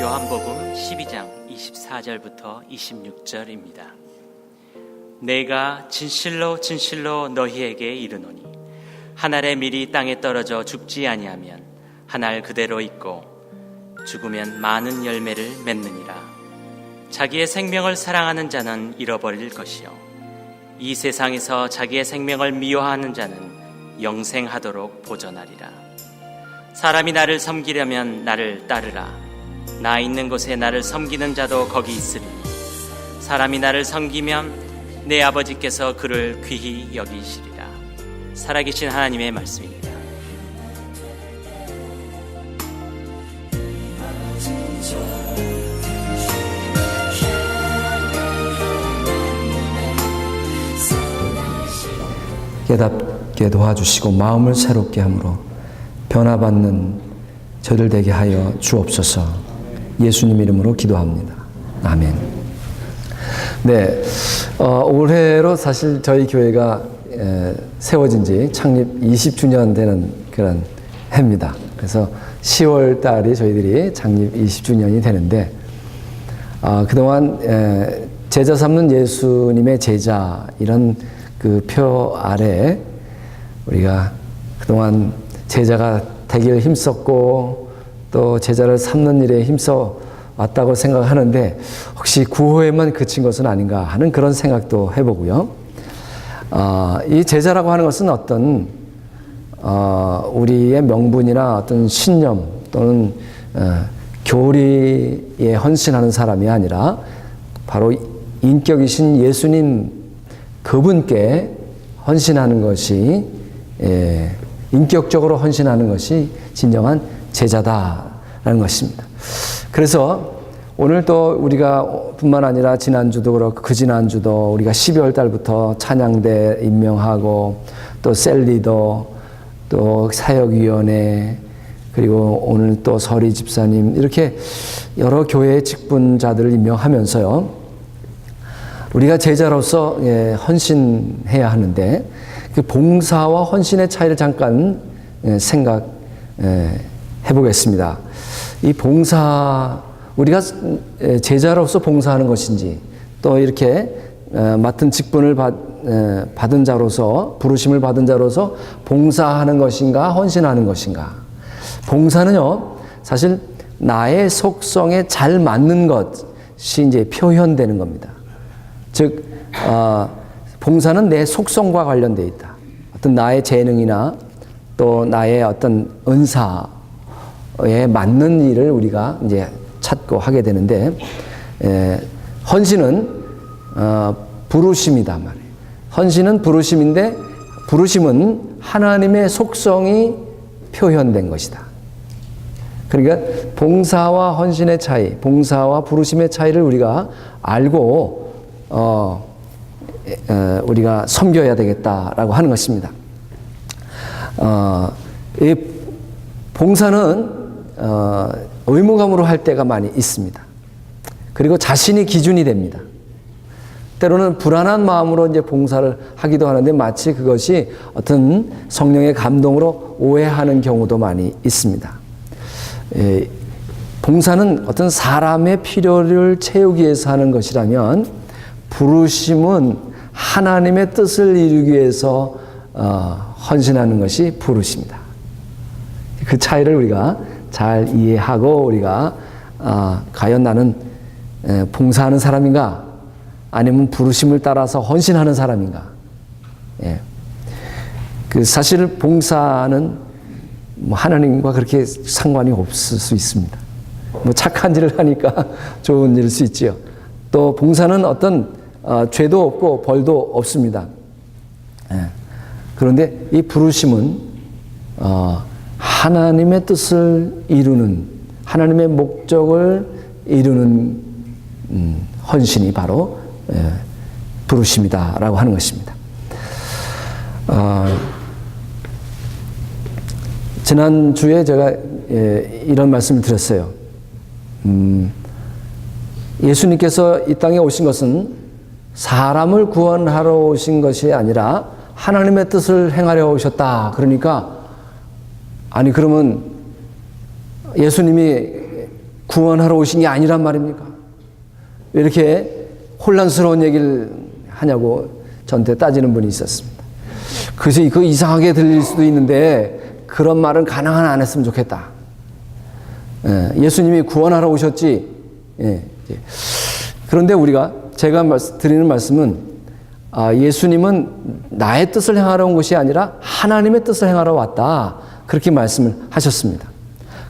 요한복음 12장 24절부터 26절입니다. 내가 진실로 진실로 너희에게 이르노니 한 알의 밀이 땅에 떨어져 죽지 아니하면 한 알 그대로 있고 죽으면 많은 열매를 맺느니라. 자기의 생명을 사랑하는 자는 잃어버릴 것이요 이 세상에서 자기의 생명을 미워하는 자는 영생하도록 보존하리라. 사람이 나를 섬기려면 나를 따르라. 나 있는 곳에 나를 섬기는 자도 거기 있으리니 사람이 나를 섬기면 내 아버지께서 그를 귀히 여기시리라. 살아계신 하나님의 말씀입니다. 깨닫게 도와주시고 마음을 새롭게 함으로 변화받는 저들 되게 하여 주옵소서. 예수님 이름으로 기도합니다. 아멘. 네, 올해로 사실 저희 교회가 세워진 지 창립 20주년 되는 그런 해입니다. 그래서 10월 달이 저희들이 창립 20주년이 되는데 그동안 제자 삼는 예수님의 제자 이런 그 표 아래 우리가 그동안 제자가 되길 힘썼고 또 제자를 삼는 일에 힘써 왔다고 생각하는데 혹시 구호에만 그친 것은 아닌가 하는 그런 생각도 해보고요. 이 제자라고 하는 것은 어떤 우리의 명분이나 어떤 신념 또는 교리에 헌신하는 사람이 아니라 바로 인격이신 예수님 그분께 헌신하는 것이 인격적으로 헌신하는 것이 진정한 제자다라는 것입니다. 그래서 오늘 또 우리가 뿐만 아니라 지난주도 그렇고 그 지난주도 우리가 12월 달부터 찬양대 임명하고 또 셀리더 또 사역위원회 그리고 오늘 또 서리 집사님 이렇게 여러 교회의 직분자들을 임명하면서요. 우리가 제자로서 헌신해야 하는데 그 봉사와 헌신의 차이를 잠깐 생각해 보겠습니다. 이 봉사, 우리가 제자로서 봉사하는 것인지 또 이렇게 맡은 직분을 받은 자로서 부르심을 받은 자로서 봉사하는 것인가 헌신하는 것인가. 봉사는요 사실 나의 속성에 잘 맞는 것이 이제 표현되는 겁니다. 즉 봉사는 내 속성과 관련되어 있다. 어떤 나의 재능이나 또 나의 어떤 은사에 맞는 일을 우리가 이제 찾고 하게 되는데 헌신은 부르심이다 말이에요. 헌신은 부르심인데 부르심은 하나님의 속성이 표현된 것이다. 그러니까 봉사와 헌신의 차이, 봉사와 부르심의 차이를 우리가 알고 우리가 섬겨야 되겠다라고 하는 것입니다. 이 봉사는 의무감으로 할 때가 많이 있습니다. 그리고 자신이 기준이 됩니다. 때로는 불안한 마음으로 이제 봉사를 하기도 하는데 마치 그것이 어떤 성령의 감동으로 오해하는 경우도 많이 있습니다. 봉사는 어떤 사람의 필요를 채우기 위해서 하는 것이라면 부르심은 하나님의 뜻을 이루기 위해서 헌신하는 것이 부르심이다. 그 차이를 우리가 잘 이해하고 우리가 과연 나는 봉사하는 사람인가 아니면 부르심을 따라서 헌신하는 사람인가. 그 사실 봉사는 하나님과 그렇게 상관이 없을 수 있습니다. 착한 일을 하니까 좋은 일일 수 있지요. 또 봉사는 어떤 죄도 없고 벌도 없습니다. 그런데 이 부르심은 하나님의 뜻을 이루는 하나님의 목적을 이루는 헌신이 바로 부르심이다라고 하는 것입니다. 지난주에 제가 이런 말씀을 드렸어요. 예수님께서 이 땅에 오신 것은 사람을 구원하러 오신 것이 아니라 하나님의 뜻을 행하려 오셨다. 그러니까 아니 그러면 예수님이 구원하러 오신 게 아니란 말입니까? 왜 이렇게 혼란스러운 얘기를 하냐고 저한테 따지는 분이 있었습니다. 그래서 그 이상하게 들릴 수도 있는데 그런 말은 가능한 안 했으면 좋겠다. 예수님이 구원하러 오셨지. 그런데 제가 드리는 말씀은 예수님은 나의 뜻을 행하러 온 것이 아니라 하나님의 뜻을 행하러 왔다. 그렇게 말씀을 하셨습니다.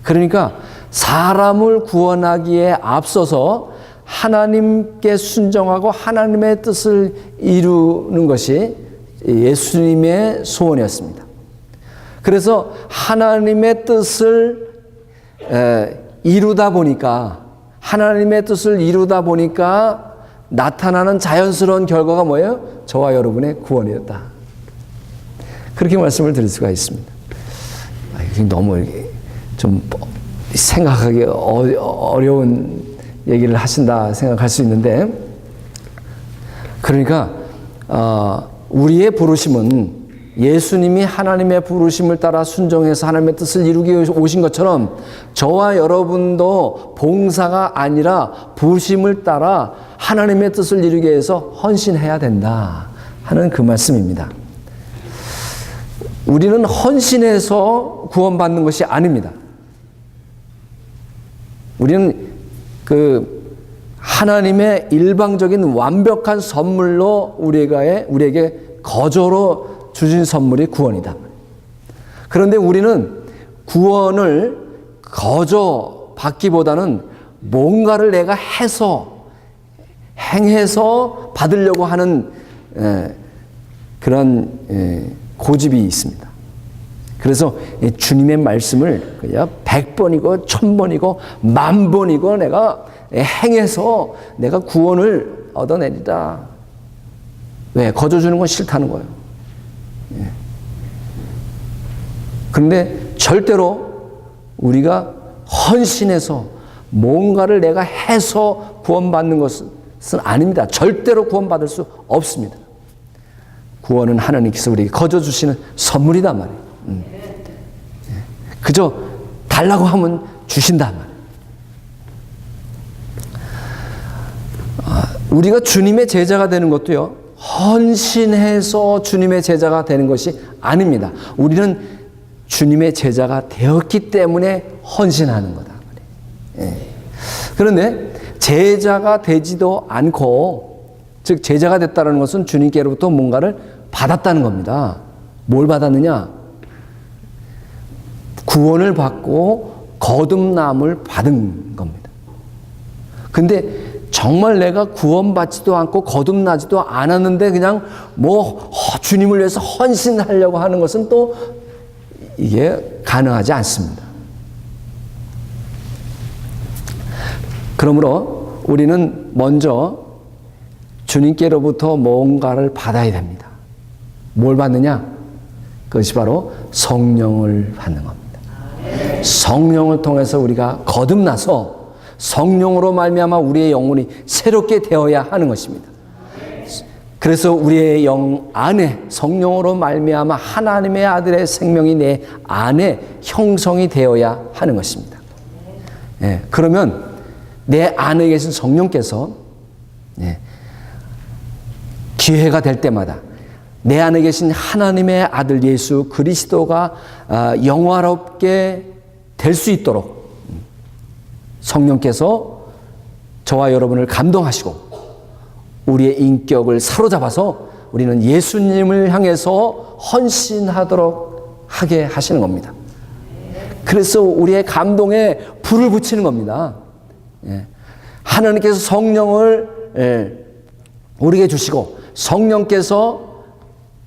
그러니까 사람을 구원하기에 앞서서 하나님께 순종하고 하나님의 뜻을 이루는 것이 예수님의 소원이었습니다. 그래서 하나님의 뜻을 이루다 보니까 나타나는 자연스러운 결과가 뭐예요? 저와 여러분의 구원이었다. 그렇게 말씀을 드릴 수가 있습니다. 너무 좀 생각하기 어려운 얘기를 하신다 생각할 수 있는데, 그러니까 우리의 부르심은 예수님이 하나님의 부르심을 따라 순종해서 하나님의 뜻을 이루기 위해 오신 것처럼 저와 여러분도 봉사가 아니라 부르심을 따라 하나님의 뜻을 이루기 위해서 헌신해야 된다 하는 그 말씀입니다. 우리는 헌신해서 구원받는 것이 아닙니다. 우리는 하나님의 일방적인 완벽한 선물로 우리에게 거저로 주신 선물이 구원이다. 그런데 우리는 구원을 거저 받기보다는 뭔가를 내가 행해서 받으려고 하는 그런 고집이 있습니다. 그래서 주님의 말씀을 100번이고 1000번이고 10,000번이고 내가 행해서 내가 구원을 얻어내리라. 왜? 거저 주는 건 싫다는 거예요. 그런데 절대로 우리가 헌신해서 뭔가를 내가 해서 구원받는 것은 아닙니다. 절대로 구원받을 수 없습니다. 구원은 하나님께서 우리에게 거저 주시는 선물이단 말이에요. 그저 달라고 하면 주신단 말이에요. 우리가 주님의 제자가 되는 것도요, 헌신해서 주님의 제자가 되는 것이 아닙니다. 우리는 주님의 제자가 되었기 때문에 헌신하는 거다. 그런데 제자가 되지도 않고, 즉 제자가 됐다는 것은 주님께로부터 뭔가를 받았다는 겁니다. 뭘 받았느냐? 구원을 받고 거듭남을 받은 겁니다. 근데 정말 내가 구원받지도 않고 거듭나지도 않았는데 그냥 주님을 위해서 헌신하려고 하는 것은 또 이게 가능하지 않습니다. 그러므로 우리는 먼저 주님께로부터 뭔가를 받아야 됩니다. 뭘 받느냐? 그것이 바로 성령을 받는 겁니다. 성령을 통해서 우리가 거듭나서 성령으로 말미암아 우리의 영혼이 새롭게 되어야 하는 것입니다. 그래서 우리의 영 안에 성령으로 말미암아 하나님의 아들의 생명이 내 안에 형성이 되어야 하는 것입니다. 그러면 내 안에 계신 성령께서 기회가 될 때마다 내 안에 계신 하나님의 아들 예수 그리스도가 영화롭게 될 수 있도록 성령께서 저와 여러분을 감동하시고 우리의 인격을 사로잡아서 우리는 예수님을 향해서 헌신하도록 하게 하시는 겁니다. 그래서 우리의 감동에 불을 붙이는 겁니다. 하나님께서 성령을 우리에게 주시고 성령께서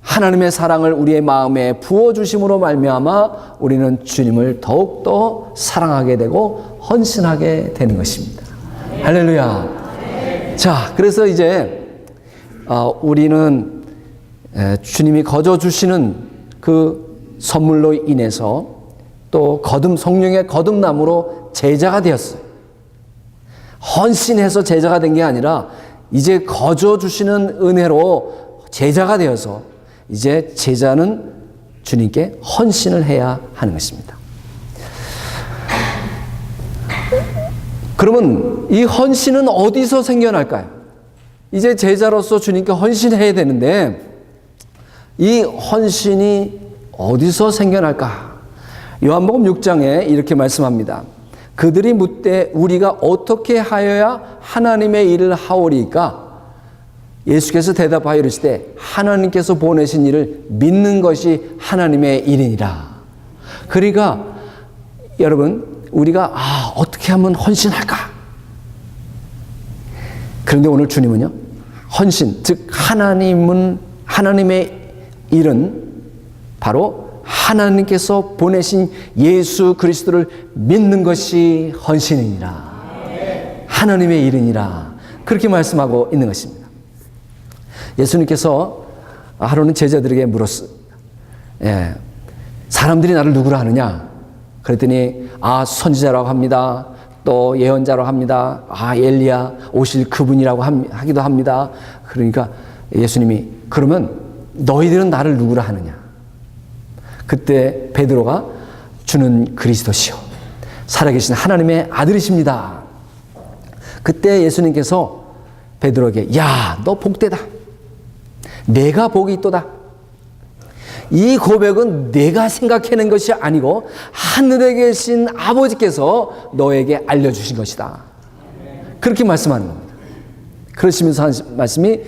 하나님의 사랑을 우리의 마음에 부어주심으로 말미암아 우리는 주님을 더욱더 사랑하게 되고 헌신하게 되는 것입니다. 할렐루야. 자, 그래서 이제 우리는 주님이 거저 주시는 그 선물로 인해서 또 성령의 거듭남으로 제자가 되었어요. 헌신해서 제자가 된 게 아니라 이제 거저 주시는 은혜로 제자가 되어서 이제 제자는 주님께 헌신을 해야 하는 것입니다. 그러면 이 헌신은 어디서 생겨날까요? 이제 제자로서 주님께 헌신해야 되는데 이 헌신이 어디서 생겨날까? 요한복음 6장에 이렇게 말씀합니다. 그들이 묻되 우리가 어떻게 하여야 하나님의 일을 하오리까? 예수께서 대답하여 이르시되 하나님께서 보내신 일을 믿는 것이 하나님의 일이니라. 그러니까 여러분, 우리가 어떻게 하면 헌신할까? 그런데 오늘 주님은요, 헌신, 즉 하나님의 일은 바로 하나님께서 보내신 예수 그리스도를 믿는 것이 헌신이니라. 하나님의 일이니라. 그렇게 말씀하고 있는 것입니다. 예수님께서 하루는 제자들에게 물었습니다. 사람들이 나를 누구라 하느냐? 그랬더니 선지자라고 합니다. 또 예언자라고 합니다. 엘리야 오실 그분이라고 하기도 합니다. 그러니까 예수님이 그러면 너희들은 나를 누구라 하느냐? 그때 베드로가 주는 그리스도시요 살아계신 하나님의 아들이십니다. 그때 예수님께서 베드로에게 야, 너 복되다. 내가 복이 있도다. 이 고백은 내가 생각해낸 것이 아니고 하늘에 계신 아버지께서 너에게 알려주신 것이다. 그렇게 말씀하는 겁니다. 그러시면서 한 말씀이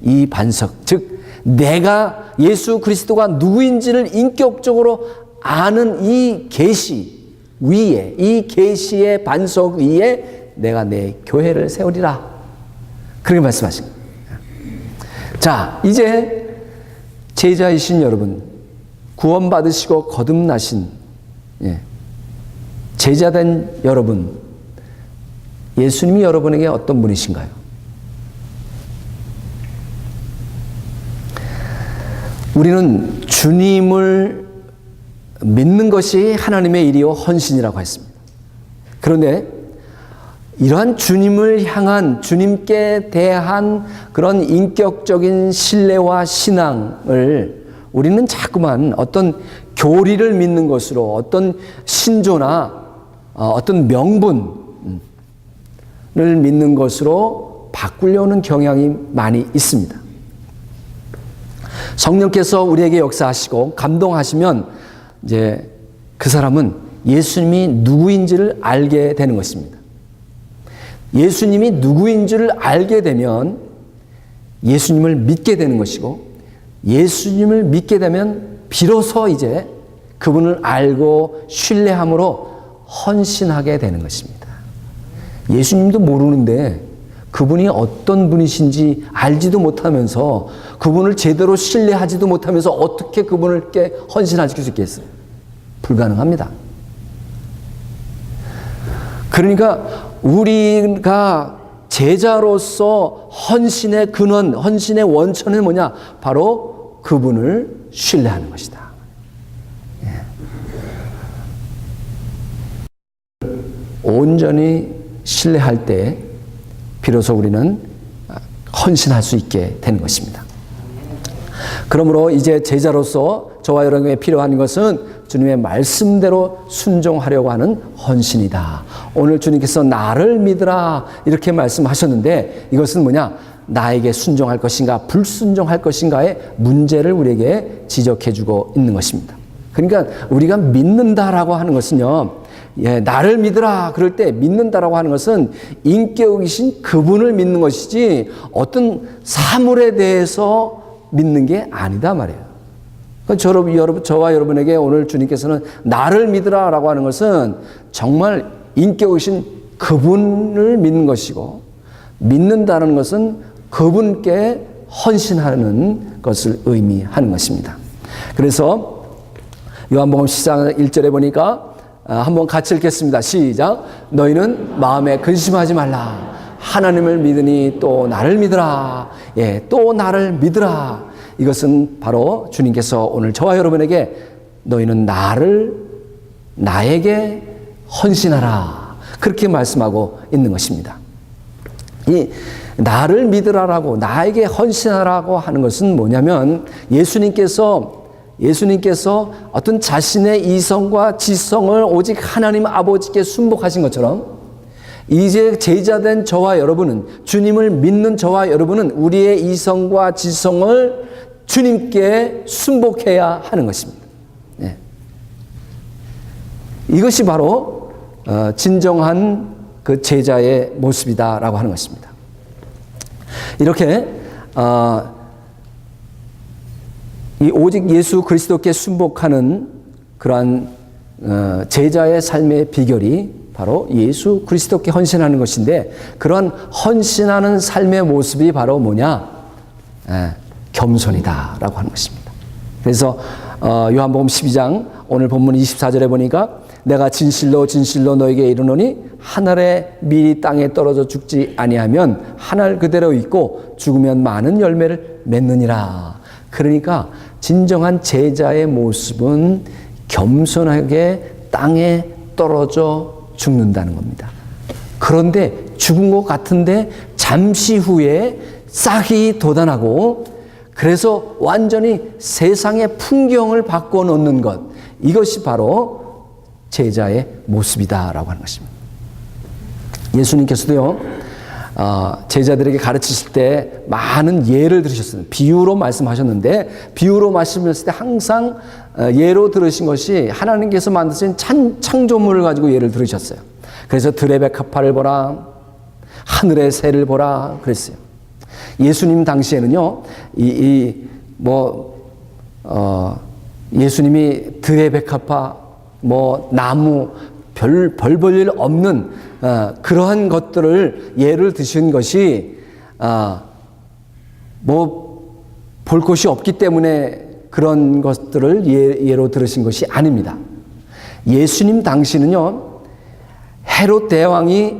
이 반석, 즉 내가 예수 그리스도가 누구인지를 인격적으로 아는 이 계시 위에, 이 계시의 반석 위에 내가 내 교회를 세우리라. 그렇게 말씀하신 겁니다. 자, 이제 제자이신 여러분, 구원받으시고 거듭나신 제자된 여러분, 예수님이 여러분에게 어떤 분이신가요? 우리는 주님을 믿는 것이 하나님의 일이요 헌신이라고 했습니다. 그런데 이러한 주님을 향한, 주님께 대한 그런 인격적인 신뢰와 신앙을 우리는 자꾸만 어떤 교리를 믿는 것으로, 어떤 신조나 어떤 명분을 믿는 것으로 바꾸려는 경향이 많이 있습니다. 성령께서 우리에게 역사하시고 감동하시면 이제 그 사람은 예수님이 누구인지를 알게 되는 것입니다. 예수님이 누구인 줄 알게 되면 예수님을 믿게 되는 것이고, 예수님을 믿게 되면 비로소 이제 그분을 알고 신뢰함으로 헌신하게 되는 것입니다. 예수님도 모르는데 그분이 어떤 분이신지 알지도 못하면서, 그분을 제대로 신뢰하지도 못하면서 어떻게 그분께 헌신할 수 있겠어요? 불가능합니다. 그러니까 우리가 제자로서 헌신의 근원, 헌신의 원천은 뭐냐? 바로 그분을 신뢰하는 것이다. 온전히 신뢰할 때 비로소 우리는 헌신할 수 있게 되는 것입니다. 그러므로 이제 제자로서 저와 여러분에게 필요한 것은 주님의 말씀대로 순종하려고 하는 헌신이다. 오늘 주님께서 나를 믿으라 이렇게 말씀하셨는데, 이것은 뭐냐? 나에게 순종할 것인가 불순종할 것인가의 문제를 우리에게 지적해주고 있는 것입니다. 그러니까 우리가 믿는다라고 하는 것은요, 나를 믿으라 그럴 때 믿는다라고 하는 것은 인격이신 그분을 믿는 것이지 어떤 사물에 대해서 믿는 게 아니다 말이에요. 저와 여러분에게 오늘 주님께서는 나를 믿으라라고 하는 것은 정말 인격이신 그분을 믿는 것이고, 믿는다는 것은 그분께 헌신하는 것을 의미하는 것입니다. 그래서 요한복음 10장 1절에 보니까 한번 같이 읽겠습니다. 시작. 너희는 마음에 근심하지 말라. 하나님을 믿으니 또 나를 믿으라. 또 나를 믿으라. 이것은 바로 주님께서 오늘 저와 여러분에게 너희는 나에게 헌신하라. 그렇게 말씀하고 있는 것입니다. 이 나를 믿으라라고, 나에게 헌신하라고 하는 것은 뭐냐면, 예수님께서 어떤 자신의 이성과 지성을 오직 하나님 아버지께 순복하신 것처럼 이제 제자된 저와 여러분은, 주님을 믿는 저와 여러분은 우리의 이성과 지성을 주님께 순복해야 하는 것입니다. 네. 이것이 바로 진정한 그 제자의 모습이다라고 하는 것입니다. 이렇게 이 오직 예수 그리스도께 순복하는 그러한 제자의 삶의 비결이 바로 예수 그리스도께 헌신하는 것인데, 그런 헌신하는 삶의 모습이 바로 뭐냐? 겸손이다라고 하는 것입니다. 그래서 요한복음 12장 오늘 본문 24절에 보니까 내가 진실로 진실로 너에게 이르노니 한 알의 밀이 땅에 떨어져 죽지 아니하면 한 알 그대로 있고 죽으면 많은 열매를 맺느니라. 그러니까 진정한 제자의 모습은 겸손하게 땅에 떨어져 죽는다는 겁니다. 그런데 죽은 것 같은데 잠시 후에 싹이 돋아나고, 그래서 완전히 세상의 풍경을 바꿔놓는 것, 이것이 바로 제자의 모습이다라고 하는 것입니다. 예수님께서도요, 제자들에게 가르치실 때 많은 예를 들으셨어요. 비유로 말씀하셨는데, 비유로 말씀하실 때 항상 예로 들으신 것이 하나님께서 만드신 창조물을 가지고 예를 들으셨어요. 그래서 들의 백합화를 보라, 하늘의 새를 보라 그랬어요. 예수님 당시에는요, 예수님이 들의 백합화, 나무, 별 볼 일 없는 그러한 것들을 예를 드신 것이 볼 것이 없기 때문에 그런 것들을 예로 들으신 것이 아닙니다. 예수님 당시는요, 헤롯 대왕이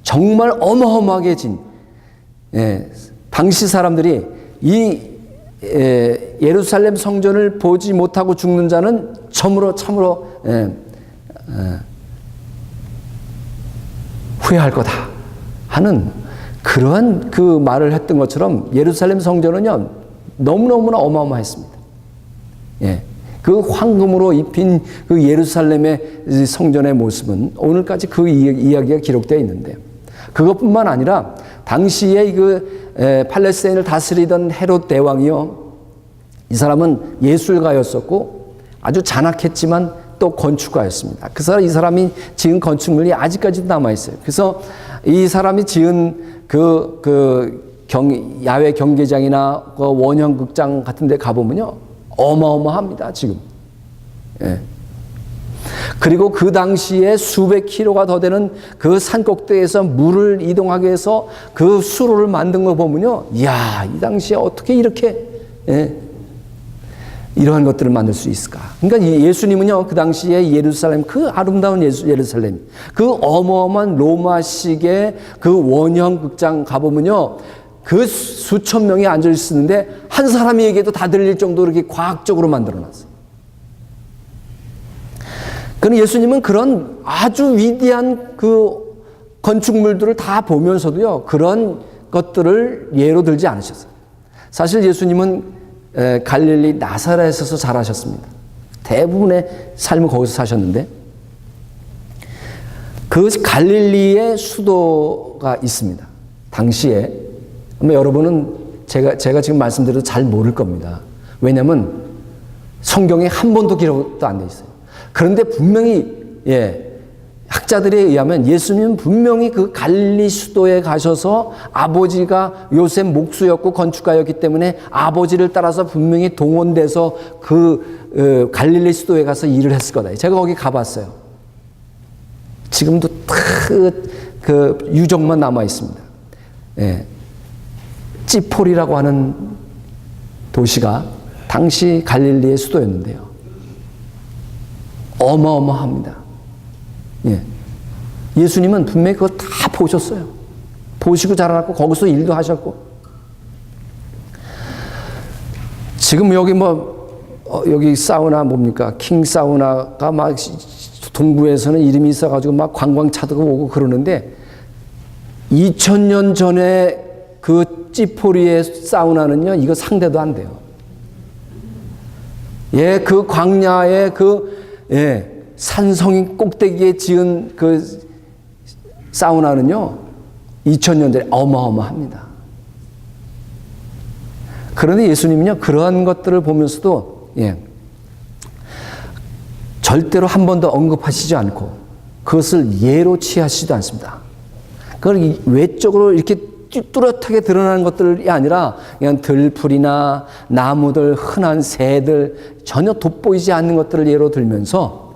정말 어마어마하게 당시 사람들이 이 예루살렘 성전을 보지 못하고 죽는 자는 참으로 후회할 거다 하는 그러한 그 말을 했던 것처럼, 예루살렘 성전은요 너무너무나 어마어마했습니다. 그 황금으로 입힌 그 예루살렘의 성전의 모습은 오늘까지 그 이야기가 기록되어 있는데요. 그것뿐만 아니라 당시에 팔레스타인을 다스리던 헤롯 대왕이요, 이 사람은 예술가였었고 아주 잔악했지만 또 건축가였습니다. 이 사람이 지은 건축물이 아직까지도 남아있어요. 그래서 이 사람이 지은 야외 경기장이나 원형극장 같은 데 가보면요, 어마어마합니다, 지금. 그리고 그 당시에 수백 킬로가 더 되는 그 산 꼭대기에서 물을 이동하게 해서 그 수로를 만든 거 보면요, 이야, 이 당시에 어떻게 이렇게 이러한 것들을 만들 수 있을까? 그러니까 예수님은요, 그 당시에 예루살렘, 그 아름다운 예루살렘, 그 어마어마한 로마식의 그 원형 극장 가보면요, 그 수천 명이 앉아 있었는데 한 사람이 얘기해도 다 들릴 정도로 이렇게 과학적으로 만들어 놨어요. 그럼 예수님은 그런 아주 위대한 그 건축물들을 다 보면서도요, 그런 것들을 예로 들지 않으셨어요. 사실 예수님은 갈릴리 나사렛에서 자라셨습니다. 대부분의 삶을 거기서 사셨는데, 그 갈릴리의 수도가 있습니다. 당시에 아마 여러분은 제가 지금 말씀드려도 잘 모를 겁니다. 왜냐하면 성경에 한 번도 기록도 안 돼 있어요. 그런데 분명히 학자들에 의하면 예수님은 분명히 그 갈릴리 수도에 가셔서, 아버지가 요셉 목수였고 건축가였기 때문에 아버지를 따라서 분명히 동원돼서 그 갈릴리 수도에 가서 일을 했을 거다. 제가 거기 가봤어요. 지금도 그 유적만 남아 있습니다. 찌폴이라고 하는 도시가 당시 갈릴리의 수도였는데요, 어마어마합니다. 예수님은 분명히 그거 다 보셨어요. 보시고 자라났고 거기서 일도 하셨고. 지금 여기 여기 사우나 뭡니까? 킹 사우나가 막 동부에서는 이름이 있어가지고 막 관광차도 오고 그러는데, 2000년 전에 그 찌포리의 사우나는요, 이거 상대도 안 돼요. 그 광야의 산성이 꼭대기에 지은 사우나는요 2000년 전에 어마어마합니다. 그런데 예수님은요 그러한 것들을 보면서도 절대로 한 번도 언급하시지 않고 그것을 예로 취하시지도 않습니다. 그걸 외적으로 이렇게 뚜렷하게 드러나는 것들이 아니라 그냥 들풀이나 나무들, 흔한 새들 전혀 돋보이지 않는 것들을 예로 들면서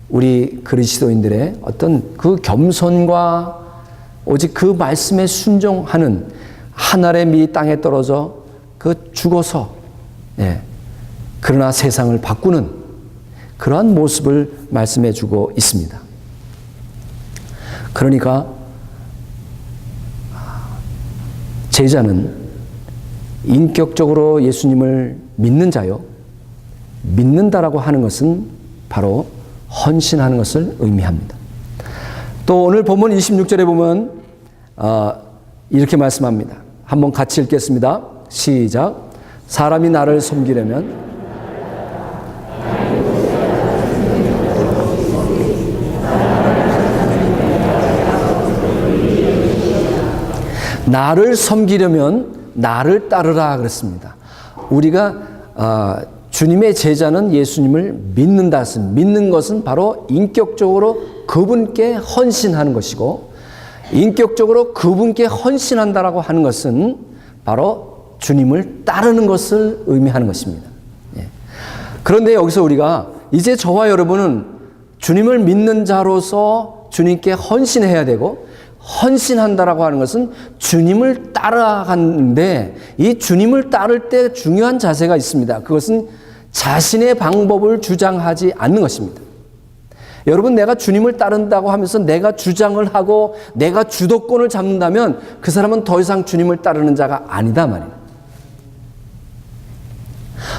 우리 그리스도인들의 어떤 그 겸손과 오직 그 말씀에 순종하는 하늘의 미 땅에 떨어져 그 죽어서 그러나 세상을 바꾸는 그러한 모습을 말씀해 주고 있습니다. 그러니까 제자는 인격적으로 예수님을 믿는 자요. 믿는다라고 하는 것은 바로 헌신하는 것을 의미합니다. 또 오늘 본문 26절에 보면 이렇게 말씀합니다. 한번 같이 읽겠습니다. 시작. 사람이 나를 섬기려면 나를 섬기려면 나를 따르라 그랬습니다. 우리가 주님의 제자는 예수님을 믿는다. 믿는 것은 바로 인격적으로 그분께 헌신하는 것이고 인격적으로 그분께 헌신한다라고 하는 것은 바로 주님을 따르는 것을 의미하는 것입니다. 그런데 여기서 우리가 이제 저와 여러분은 주님을 믿는 자로서 주님께 헌신해야 되고 헌신한다라고 하는 것은 주님을 따라가는데 이 주님을 따를 때 중요한 자세가 있습니다. 그것은 자신의 방법을 주장하지 않는 것입니다. 여러분, 내가 주님을 따른다고 하면서 내가 주장을 하고 내가 주도권을 잡는다면 그 사람은 더 이상 주님을 따르는 자가 아니다 말이에요.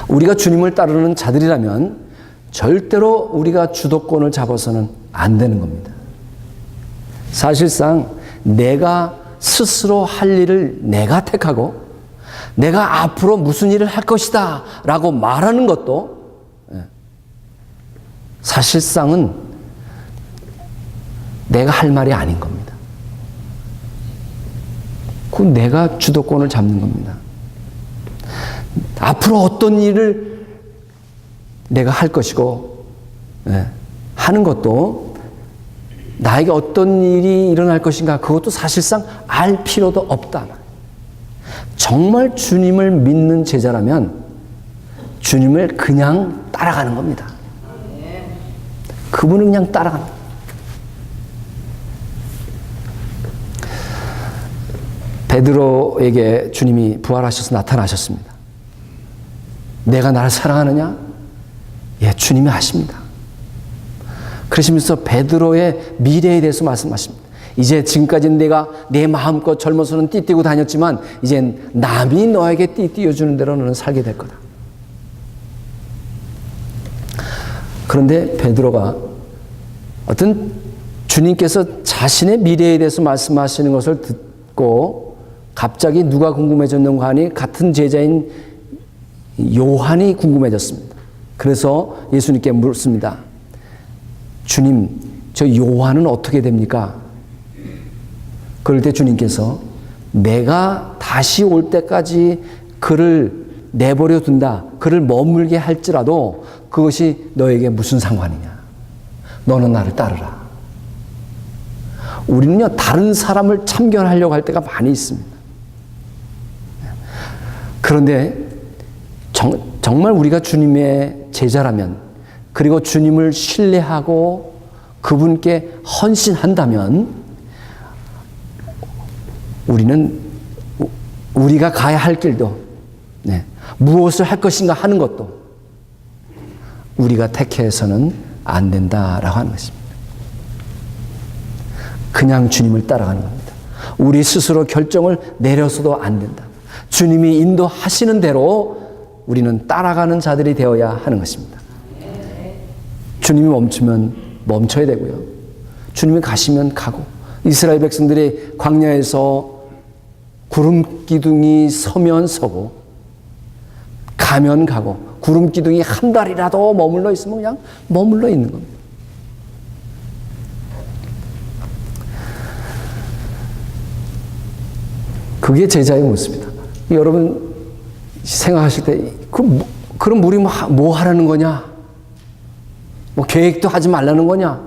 우리가 주님을 따르는 자들이라면 절대로 우리가 주도권을 잡아서는 안 되는 겁니다. 사실상 내가 스스로 할 일을 내가 택하고 내가 앞으로 무슨 일을 할 것이다 라고 말하는 것도 사실상은 내가 할 말이 아닌 겁니다. 그건 내가 주도권을 잡는 겁니다. 앞으로 어떤 일을 내가 할 것이고 하는 것도 나에게 어떤 일이 일어날 것인가 그것도 사실상 알 필요도 없다. 정말 주님을 믿는 제자라면 주님을 그냥 따라가는 겁니다. 그분은 그냥 따라갑니다. 베드로에게 주님이 부활하셔서 나타나셨습니다. 내가 나를 사랑하느냐? 예, 주님이 아십니다. 그러시면서 베드로의 미래에 대해서 말씀하십니다. 이제 지금까지는 내가 내 마음껏 젊어서는 띠뛰고 다녔지만 이젠 남이 너에게 띠뛰어주는 대로 너는 살게 될 거다. 그런데 베드로가 어떤 주님께서 자신의 미래에 대해서 말씀하시는 것을 듣고 갑자기 누가 궁금해졌는가 하니 같은 제자인 요한이 궁금해졌습니다. 그래서 예수님께 묻습니다. 주님, 저 요한은 어떻게 됩니까? 그럴 때 주님께서 내가 다시 올 때까지 그를 내버려 둔다. 그를 머물게 할지라도 그것이 너에게 무슨 상관이냐. 너는 나를 따르라. 우리는요, 다른 사람을 참견하려고 할 때가 많이 있습니다. 그런데 정말 우리가 주님의 제자라면 그리고 주님을 신뢰하고 그분께 헌신한다면 우리는 우리가 가야 할 길도 무엇을 할 것인가 하는 것도 우리가 택해서는 안 된다라고 하는 것입니다. 그냥 주님을 따라가는 겁니다. 우리 스스로 결정을 내려서도 안 된다. 주님이 인도하시는 대로 우리는 따라가는 자들이 되어야 하는 것입니다. 주님이 멈추면 멈춰야 되고요. 주님이 가시면 가고 이스라엘 백성들이 광야에서 구름 기둥이 서면 서고 가면 가고 구름 기둥이 한 달이라도 머물러 있으면 그냥 머물러 있는 겁니다. 그게 제자의 모습이다. 여러분 생각하실 때 그럼 우리 뭐 하라는 거냐? 뭐 계획도 하지 말라는 거냐?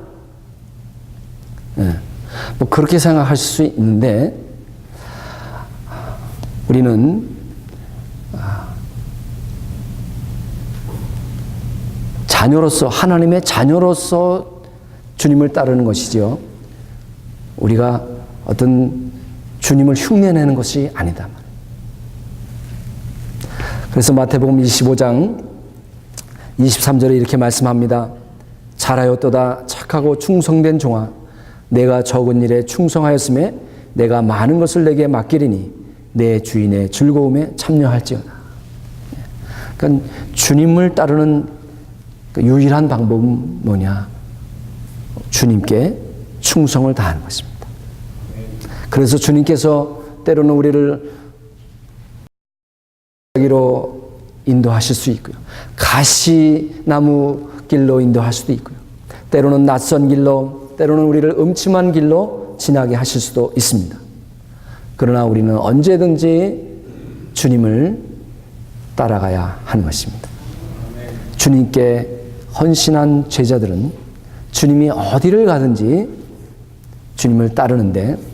네. 뭐 그렇게 생각할 수 있는데 우리는 자녀로서 하나님의 자녀로서 주님을 따르는 것이죠. 우리가 어떤 주님을 흉내내는 것이 아니다. 그래서 마태복음 25장 23절에 이렇게 말씀합니다. 잘하였도다 착하고 충성된 종아 내가 적은 일에 충성하였음에 내가 많은 것을 내게 맡기리니 내 주인의 즐거움에 참여할지어다. 그러니까 주님을 따르는 유일한 방법은 뭐냐? 주님께 충성을 다하는 것입니다. 그래서 주님께서 때로는 우리를 가시로 인도하실 수 있고요. 가시나무 길로 인도할 수도 있고요. 때로는 낯선 길로, 때로는 우리를 음침한 길로 지나게 하실 수도 있습니다. 그러나 우리는 언제든지 주님을 따라가야 하는 것입니다. 주님께 헌신한 제자들은 주님이 어디를 가든지 주님을 따르는데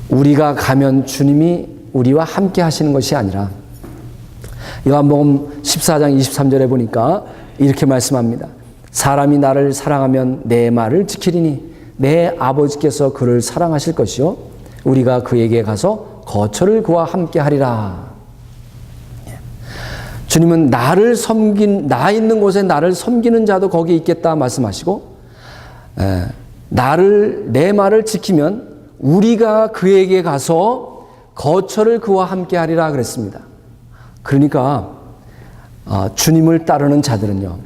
우리가 가면 주님이 우리와 함께 하시는 것이 아니라 요한복음 14장 23절에 보니까 이렇게 말씀합니다. 사람이 나를 사랑하면 내 말을 지키리니 내 아버지께서 그를 사랑하실 것이요 우리가 그에게 가서 거처를 그와 함께 하리라. 주님은 나 있는 곳에 나를 섬기는 자도 거기 있겠다 말씀하시고 내 말을 지키면 우리가 그에게 가서 거처를 그와 함께 하리라 그랬습니다. 그러니까 주님을 따르는 자들은요.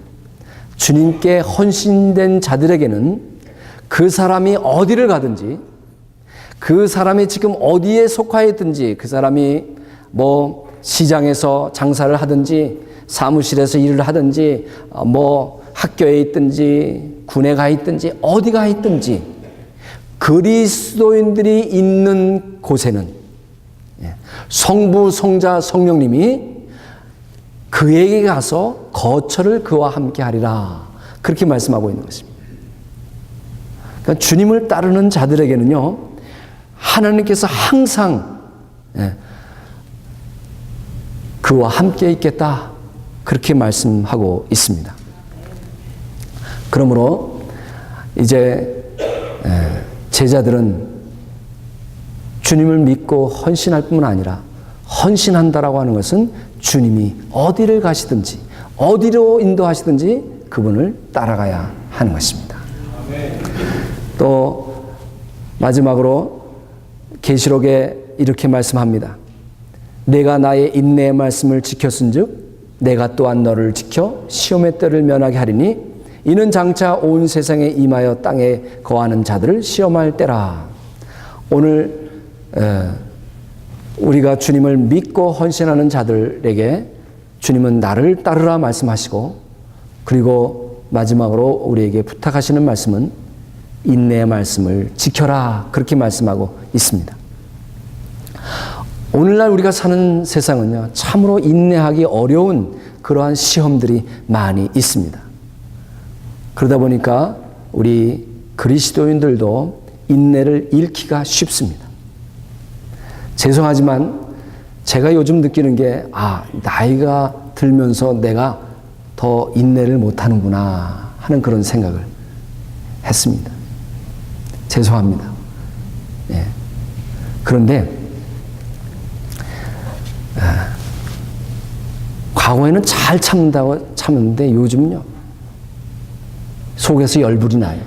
주님께 헌신된 자들에게는 그 사람이 어디를 가든지 그 사람이 지금 어디에 속하여 있든지 그 사람이 뭐 시장에서 장사를 하든지 사무실에서 일을 하든지 뭐 학교에 있든지 군에 가 있든지 어디 가 있든지 그리스도인들이 있는 곳에는 성부, 성자, 성령님이 그에게 가서 거처를 그와 함께 하리라. 그렇게 말씀하고 있는 것입니다. 그러니까 주님을 따르는 자들에게는요, 하나님께서 항상 그와 함께 있겠다. 그렇게 말씀하고 있습니다. 그러므로 이제 제자들은 주님을 믿고 헌신할 뿐만 아니라 헌신한다라고 하는 것은 주님이 어디를 가시든지 어디로 인도하시든지 그분을 따라가야 하는 것입니다. 또 마지막으로 계시록에 이렇게 말씀합니다. 내가 나의 인내의 말씀을 지켰은즉 내가 또한 너를 지켜 시험의 때를 면하게 하리니 이는 장차 온 세상에 임하여 땅에 거하는 자들을 시험할 때라. 오늘 우리가 주님을 믿고 헌신하는 자들에게 주님은 나를 따르라 말씀하시고 그리고 마지막으로 우리에게 부탁하시는 말씀은 인내의 말씀을 지켜라 그렇게 말씀하고 있습니다. 오늘날 우리가 사는 세상은요 참으로 인내하기 어려운 그러한 시험들이 많이 있습니다. 그러다 보니까 우리 그리스도인들도 인내를 잃기가 쉽습니다. 죄송하지만 제가 요즘 느끼는 게 나이가 들면서 내가 더 인내를 못하는구나 하는 그런 생각을 했습니다. 죄송합니다. 예. 그런데 과거에는 잘 참는다고 참았는데 요즘은요 속에서 열불이 나요.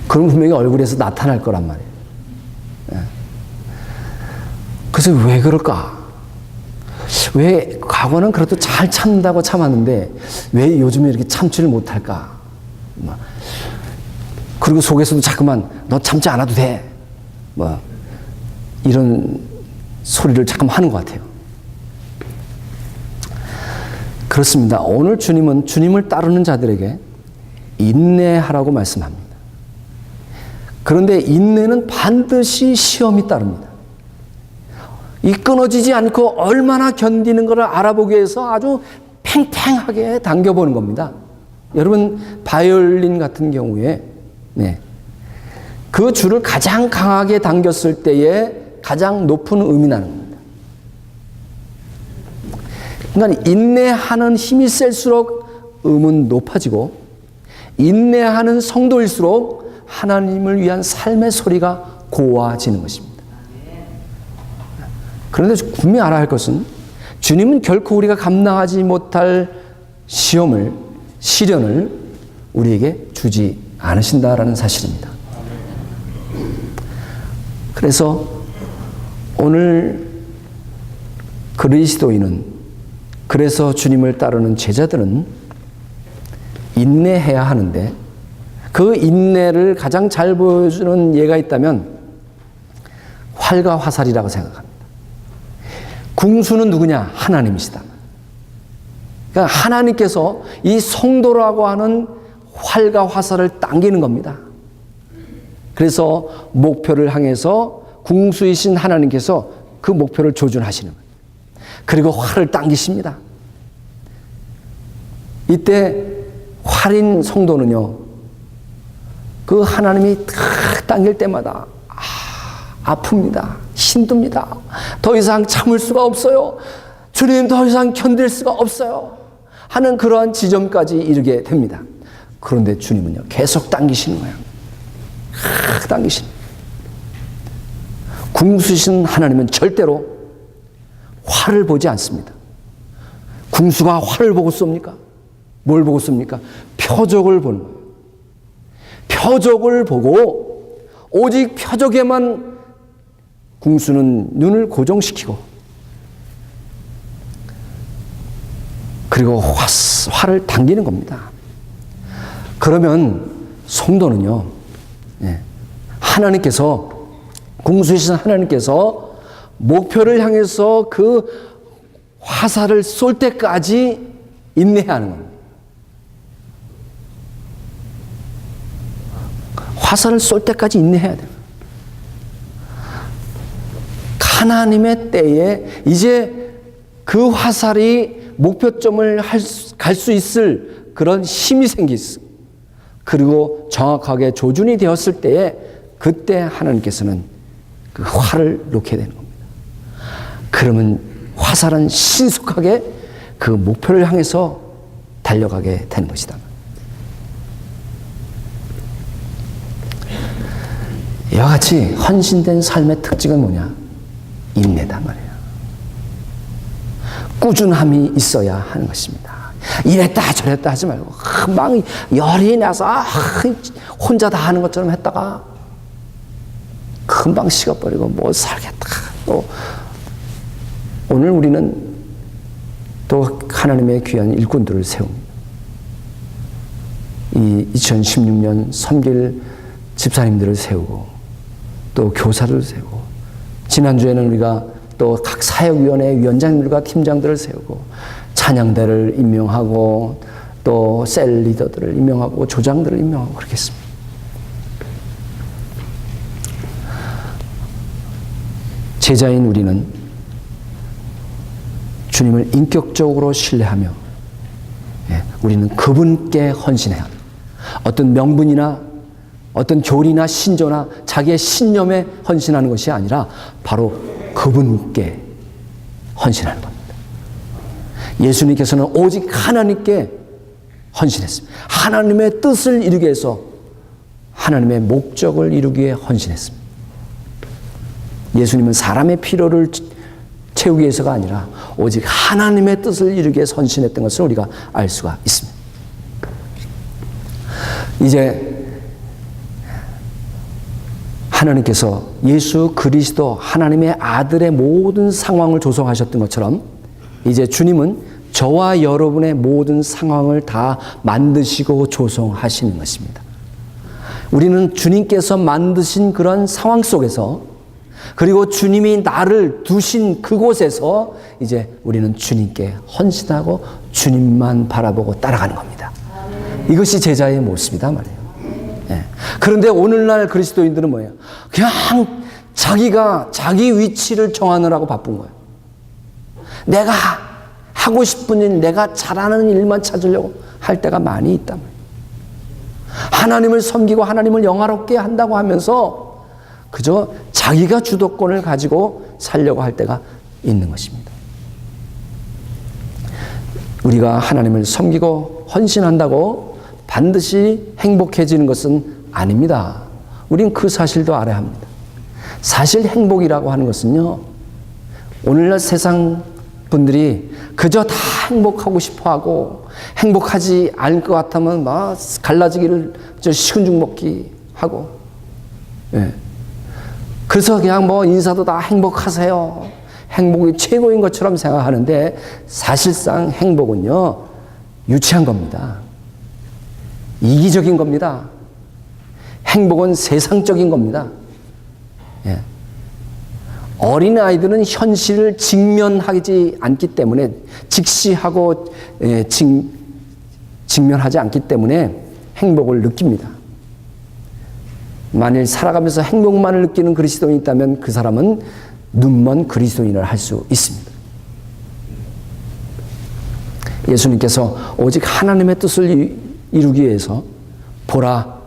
그럼 분명히 얼굴에서 나타날 거란 말이에요. 그래서 왜 그럴까? 왜 과거는 그래도 잘 참는다고 참았는데 왜 요즘에 이렇게 참지를 못할까? 그리고 속에서도 자꾸만 너 참지 않아도 돼. 이런 소리를 자꾸 하는 것 같아요. 그렇습니다. 오늘 주님은 주님을 따르는 자들에게 인내하라고 말씀합니다. 그런데 인내는 반드시 시험이 따릅니다. 이 끊어지지 않고 얼마나 견디는 것을 알아보기 위해서 아주 팽팽하게 당겨보는 겁니다. 여러분, 바이올린 같은 경우에 그 줄을 가장 강하게 당겼을 때에 가장 높은 음이 나는 겁니다. 그러니까 인내하는 힘이 셀수록 음은 높아지고, 인내하는 성도일수록 하나님을 위한 삶의 소리가 고와지는 것입니다. 그런데 분명히 알아야 할 것은, 주님은 결코 우리가 감당하지 못할 시련을 우리에게 주지 않으신다라는 사실입니다. 그래서 오늘 그리스도인은, 그래서 주님을 따르는 제자들은 인내해야 하는데, 그 인내를 가장 잘 보여주는 예가 있다면 활과 화살이라고 생각합니다. 궁수는 누구냐? 하나님이시다. 그러니까 하나님께서 이 성도라고 하는 활과 화살을 당기는 겁니다. 그래서 목표를 향해서 궁수이신 하나님께서 그 목표를 조준하시는 거예요. 그리고 활을 당기십니다. 이때 활인 성도는요, 그 하나님이 탁 당길 때마다 아픕니다. 힘듭니다. 더 이상 참을 수가 없어요. 주님, 더 이상 견딜 수가 없어요. 하는 그러한 지점까지 이르게 됩니다. 그런데 주님은요, 계속 당기시는 거예요. 당기시는. 궁수신 하나님은 절대로 활을 보지 않습니다. 궁수가 활을 보고 쏩니까? 뭘 보고 쏩니까? 표적을 보는 거예요. 표적을 보고, 오직 표적에만 궁수는 눈을 고정시키고, 그리고 활을 당기는 겁니다. 그러면 성도는요, 하나님께서, 궁수이신 하나님께서 목표를 향해서 그 화살을 쏠 때까지 인내하는 겁니다. 화살을 쏠 때까지 인내해야 돼요. 하나님의 때에 이제 그 화살이 목표점을 갈 수 있을 그런 힘이 생겼어. 그리고 정확하게 조준이 되었을 때에, 그때 하나님께서는 그 활을 놓게 되는 겁니다. 그러면 화살은 신속하게 그 목표를 향해서 달려가게 되는 것이다. 이와 같이 헌신된 삶의 특징은 뭐냐? 인내단 말이에요. 꾸준함이 있어야 하는 것입니다. 이랬다 저랬다 하지 말고 금방 열이 나서 혼자 다 하는 것처럼 했다가 금방 식어버리고 못 살겠다. 또 오늘 우리는 또 하나님의 귀한 일꾼들을 세웁니다. 이 2016년 섬길 집사님들을 세우고, 또 교사를 세우고, 지난주에는 우리가 또 각 사역위원회 위원장님들과 팀장들을 세우고, 찬양대를 임명하고, 또 셀 리더들을 임명하고, 조장들을 임명하고 그렇게 했습니다. 제자인 우리는 주님을 인격적으로 신뢰하며, 우리는 그분께 헌신해야 합니다. 어떤 명분이나 어떤 교리나 신조나 자기의 신념에 헌신하는 것이 아니라 바로 그분께 헌신하는 겁니다. 예수님께서는 오직 하나님께 헌신했습니다. 하나님의 뜻을 이루기 위해서, 하나님의 목적을 이루기 위해 헌신했습니다. 예수님은 사람의 필요를 채우기 위해서가 아니라 오직 하나님의 뜻을 이루기 위해 헌신했던 것을 우리가 알 수가 있습니다. 이제 하나님께서 예수 그리스도 하나님의 아들의 모든 상황을 조성하셨던 것처럼, 이제 주님은 저와 여러분의 모든 상황을 다 만드시고 조성하시는 것입니다. 우리는 주님께서 만드신 그런 상황 속에서, 그리고 주님이 나를 두신 그곳에서 이제 우리는 주님께 헌신하고 주님만 바라보고 따라가는 겁니다. 이것이 제자의 모습이다 말이에요. 그런데 오늘날 그리스도인들은 뭐예요? 그냥 자기가 자기 위치를 정하느라고 바쁜 거예요. 내가 하고 싶은 일, 내가 잘하는 일만 찾으려고 할 때가 많이 있단 말이에요. 하나님을 섬기고 하나님을 영화롭게 한다고 하면서 그저 자기가 주도권을 가지고 살려고 할 때가 있는 것입니다. 우리가 하나님을 섬기고 헌신한다고 반드시 행복해지는 것은 아닙니다. 우린 그 사실도 알아야 합니다. 사실 행복이라고 하는 것은요, 오늘날 세상 분들이 그저 다 행복하고 싶어하고 행복하지 않을 것 같으면 막 갈라지기를 식은 죽 먹기 하고, 그래서 그냥 뭐 인사도 다 행복하세요, 행복이 최고인 것처럼 생각하는데 사실상 행복은요 유치한 겁니다. 이기적인 겁니다. 행복은 세상적인 겁니다. 어린아이들은 현실을 직면하지 않기 때문에, 직시하고 직면하지 않기 때문에 행복을 느낍니다. 만일 살아가면서 행복만을 느끼는 그리스도인이 있다면 그 사람은 눈먼 그리스도인을 할 수 있습니다. 예수님께서 오직 하나님의 뜻을 이루기 위해서 보라,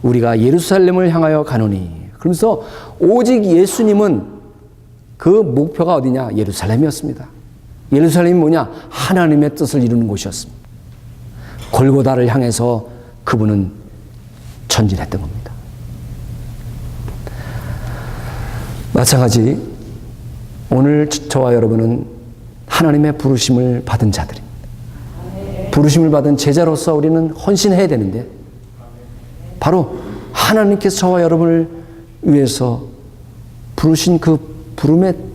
우리가 예루살렘을 향하여 가노니, 그러면서 오직 예수님은 그 목표가 어디냐? 예루살렘이었습니다. 예루살렘이 뭐냐? 하나님의 뜻을 이루는 곳이었습니다. 골고다를 향해서 그분은 전진했던 겁니다. 마찬가지 오늘 저와 여러분은 하나님의 부르심을 받은 자들입니다. 부르심을 받은 제자로서 우리는 헌신해야 되는데, 바로 하나님께서 저와 여러분을 위해서 부르신 그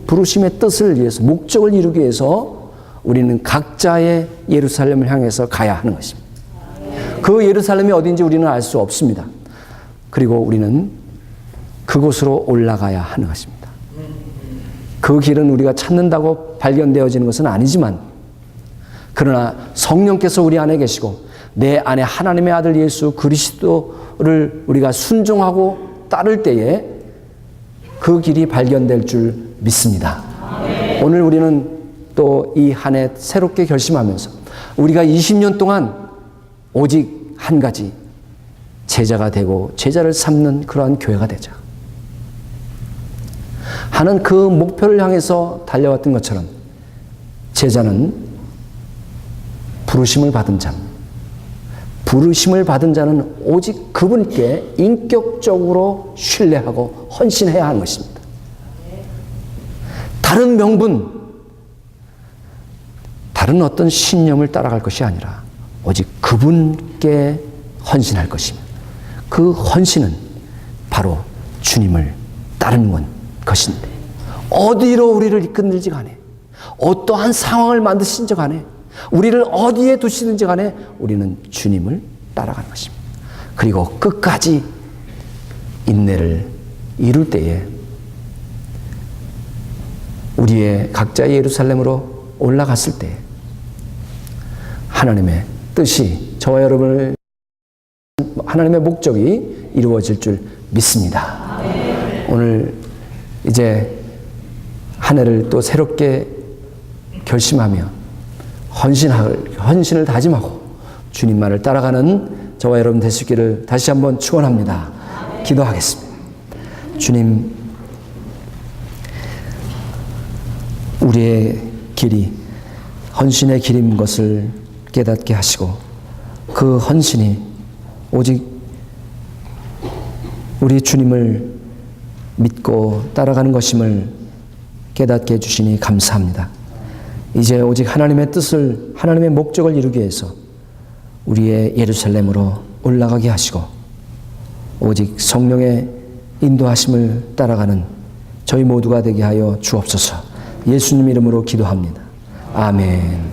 부르심의 뜻을 위해서, 목적을 이루기 위해서 우리는 각자의 예루살렘을 향해서 가야 하는 것입니다. 그 예루살렘이 어딘지 우리는 알 수 없습니다. 그리고 우리는 그곳으로 올라가야 하는 것입니다. 그 길은 우리가 찾는다고 발견되어지는 것은 아니지만, 그러나 성령께서 우리 안에 계시고 내 안에 하나님의 아들 예수 그리스도를 우리가 순종하고 따를 때에 그 길이 발견될 줄 믿습니다. 오늘 우리는 또 이 한 해 새롭게 결심하면서 우리가 20년 동안 오직 한 가지, 제자가 되고 제자를 삼는 그러한 교회가 되자 하는 그 목표를 향해서 달려왔던 것처럼, 제자는 부르심을 받은 자, 부르심을 받은 자는 오직 그분께 인격적으로 신뢰하고 헌신해야 하는 것입니다. 다른 명분, 다른 어떤 신념을 따라갈 것이 아니라 오직 그분께 헌신할 것입니다. 그 헌신은 바로 주님을 따르는 것인데, 어디로 우리를 이끌든지 간에, 어떠한 상황을 만드신지 간에, 우리를 어디에 두시든지 간에 우리는 주님을 따라가는 것입니다. 그리고 끝까지 인내를 이룰 때에 우리의 각자의 예루살렘으로 올라갔을 때 하나님의 뜻이, 저와 여러분을, 하나님의 목적이 이루어질 줄 믿습니다. 오늘 이제 한 해를 또 새롭게 결심하며 헌신을 다짐하고 주님만을 따라가는 저와 여러분 되시기를 다시 한번 축원합니다. 기도하겠습니다. 주님, 우리의 길이 헌신의 길인 것을 깨닫게 하시고, 그 헌신이 오직 우리 주님을 믿고 따라가는 것임을 깨닫게 해주시니 감사합니다. 이제 오직 하나님의 뜻을, 하나님의 목적을 이루기 위해서 우리의 예루살렘으로 올라가게 하시고, 오직 성령의 인도하심을 따라가는 저희 모두가 되게 하여 주옵소서. 예수님 이름으로 기도합니다. 아멘.